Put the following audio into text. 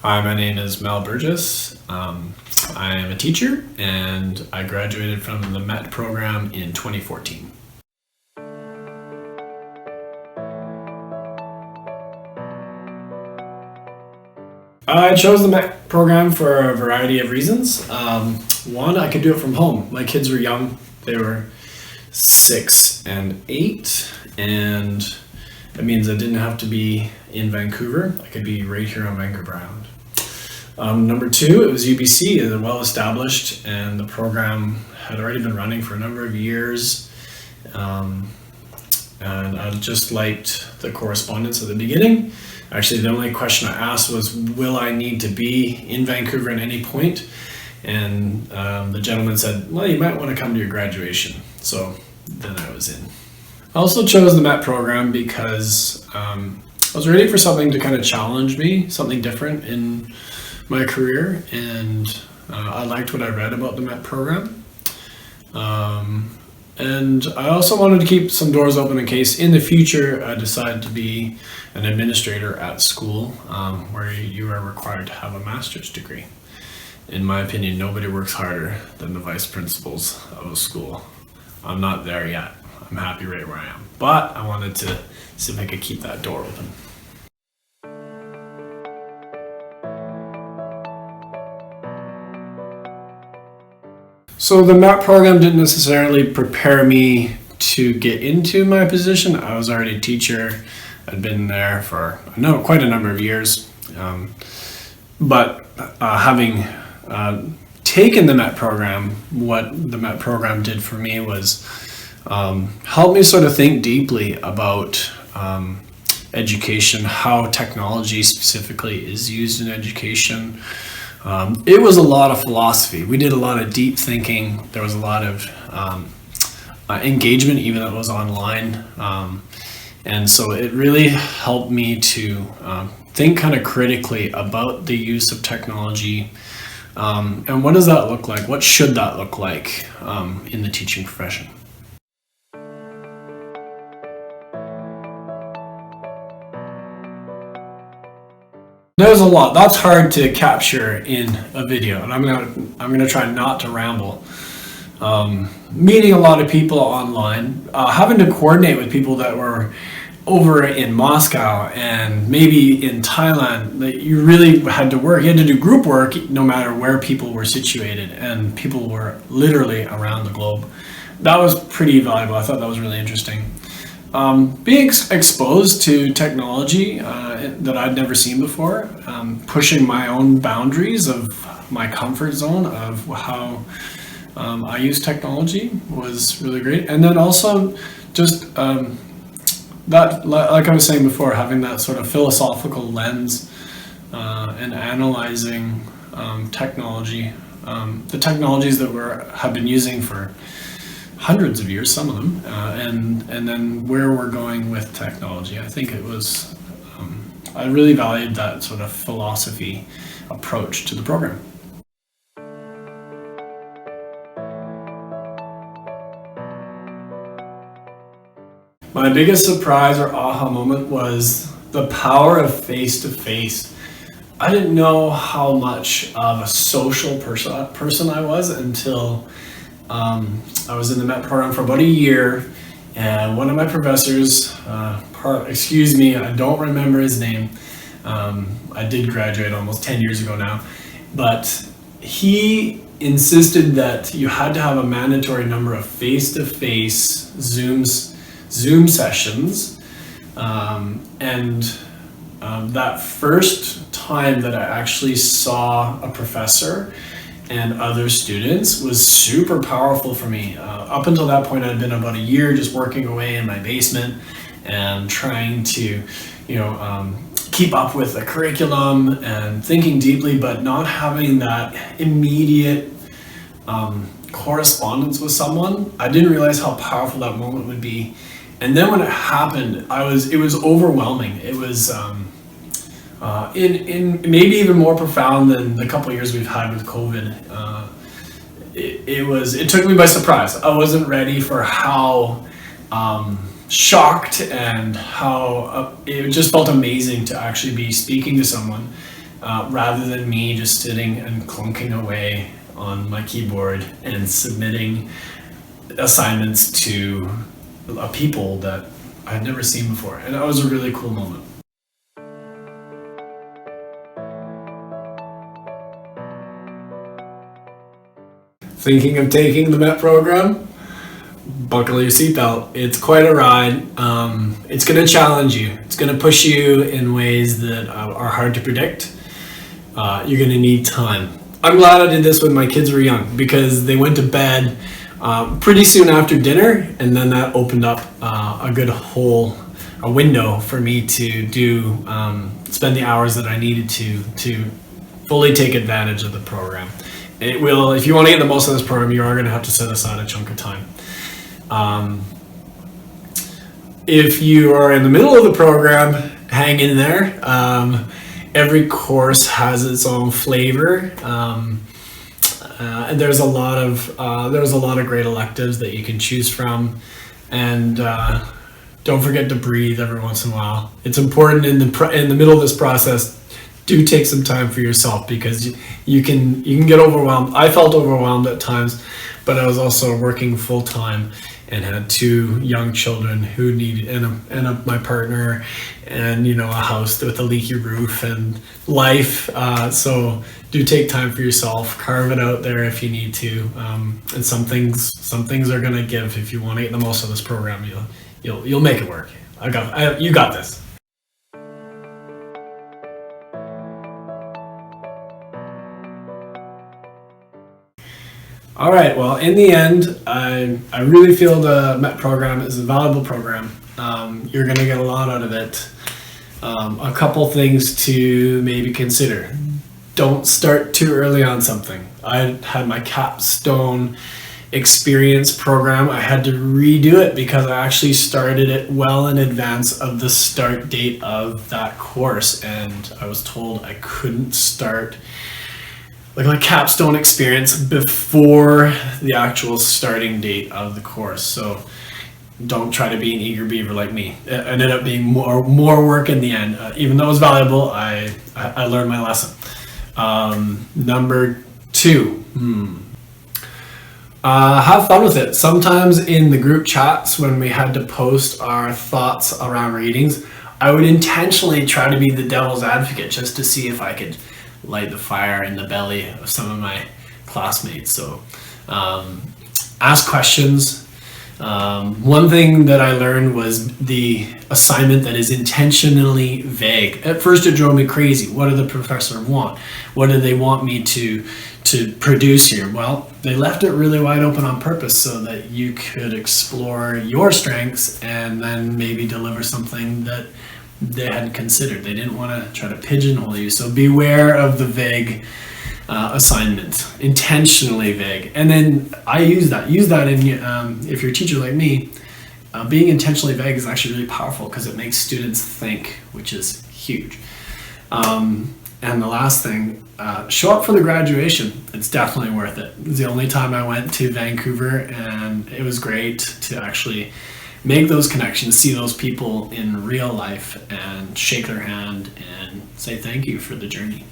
Hi, my name is Mel Burgess. I am a teacher and I graduated from the MET program in 2014. I chose the MET program for a variety of reasons. One, I could do it from home. My kids were young, they were 6 and 8, and that means I didn't have to be in Vancouver. I could be right here on Vancouver Island. Number two, it was UBC, they're well established, and the program had already been running for a number of years. And I just liked the correspondence at the beginning. Actually, the only question I asked was, will I need to be in Vancouver at any point? And the gentleman said, well, you might want to come to your graduation. So then I was in. I also chose the MET program because I was ready for something to kind of challenge me, something different in my career, and I liked what I read about the MET program. And I also wanted to keep some doors open in case in the future I decide to be an administrator at school, where you are required to have a master's degree. In my opinion, nobody works harder than the vice principals of a school. I'm not there yet. I'm happy right where I am. But I wanted to see if I could keep that door open. So the MET program didn't necessarily prepare me to get into my position. I was already a teacher. I'd been there for quite a number of years. But having taken the MET program, what the MET program did for me was help me sort of think deeply about education, how technology specifically is used in education. It was a lot of philosophy. We did a lot of deep thinking. There was a lot of engagement, even though it was online. And so it really helped me to think kind of critically about the use of technology. And what does that look like? What should that look like in the teaching profession? There's a lot. That's hard to capture in a video, and I'm gonna try not to ramble. Meeting a lot of people online, having to coordinate with people that were over in Moscow and maybe in Thailand. That you really had to work. You had to do group work no matter where people were situated, and people were literally around the globe. That was pretty valuable. I thought that was really interesting. Being exposed to technology that I'd never seen before, pushing my own boundaries of my comfort zone of how I use technology was really great. And then also just that, like I was saying before, having that sort of philosophical lens and analyzing technology, the technologies that have been using for hundreds of years, some of them, and then where we're going with technology. I think it was, I really valued that sort of philosophy approach to the program. My biggest surprise or aha moment was the power of face-to-face. I didn't know how much of a social person I was until I was in the MET program for about a year, and one of my professors, I don't remember his name. I did graduate almost 10 years ago now, but he insisted that you had to have a mandatory number of face-to-face Zoom sessions, and that first time that I actually saw a professor and other students was super powerful for me. Up until that point, I'd been about a year just working away in my basement and trying to, keep up with the curriculum and thinking deeply, but not having that immediate correspondence with someone. I didn't realize how powerful that moment would be. And then when it happened, it was overwhelming. It was in maybe even more profound than the couple of years we've had with COVID. It took me by surprise. I wasn't ready for how shocked and how it just felt amazing to actually be speaking to someone rather than me just sitting and clunking away on my keyboard and submitting assignments to people that I had never seen before. And that was a really cool moment. Thinking of taking the MET program? Buckle your seatbelt. It's quite a ride. It's going to challenge you. It's going to push you in ways that are hard to predict. You're going to need time. I'm glad I did this when my kids were young, because they went to bed pretty soon after dinner, and then that opened up a window for me to spend the hours that I needed to fully take advantage of the program. It will, if you want to get the most of this program, you are going to have to set aside a chunk of time. If you are in the middle of the program, hang in there. Every course has its own flavor, and there's a lot of great electives that you can choose from. And don't forget to breathe every once in a while. It's important in the middle of this process. Do take some time for yourself, because you can get overwhelmed. I felt overwhelmed at times, but I was also working full time and had 2 young children who needed, and my partner, and a house with a leaky roof and life. So do take time for yourself. Carve it out there if you need to. And some things are gonna give. If you want to get the most of this program, you'll make it work. You got this. All right, well, in the end, I really feel the MET program is a valuable program. You're going to get a lot out of it. A couple things to maybe consider. Don't start too early on something. I had my capstone experience program. I had to redo it because I actually started it well in advance of the start date of that course, and I was told I couldn't start my capstone experience before the actual starting date of the course. So don't try to be an eager beaver like me. It ended up being more work in the end. Even though it was valuable, I learned my lesson. Number 2, have fun with it. Sometimes in the group chats, when we had to post our thoughts around readings, I would intentionally try to be the devil's advocate just to see if I could light the fire in the belly of some of my classmates. So ask questions. One thing that I learned was the assignment that is intentionally vague. At first it drove me crazy. What did the professor want? What do they want me to produce here? Well, they left it really wide open on purpose so that you could explore your strengths and then maybe deliver something that they hadn't considered. They didn't want to try to pigeonhole you. So beware of the vague assignment, intentionally vague. And then I use that in, if you're a teacher like me, being intentionally vague is actually really powerful because it makes students think, which is huge. And the last thing, show up for the graduation. It's definitely worth it. It's the only time I went to Vancouver, and it was great to actually make those connections, see those people in real life, and shake their hand and say thank you for the journey.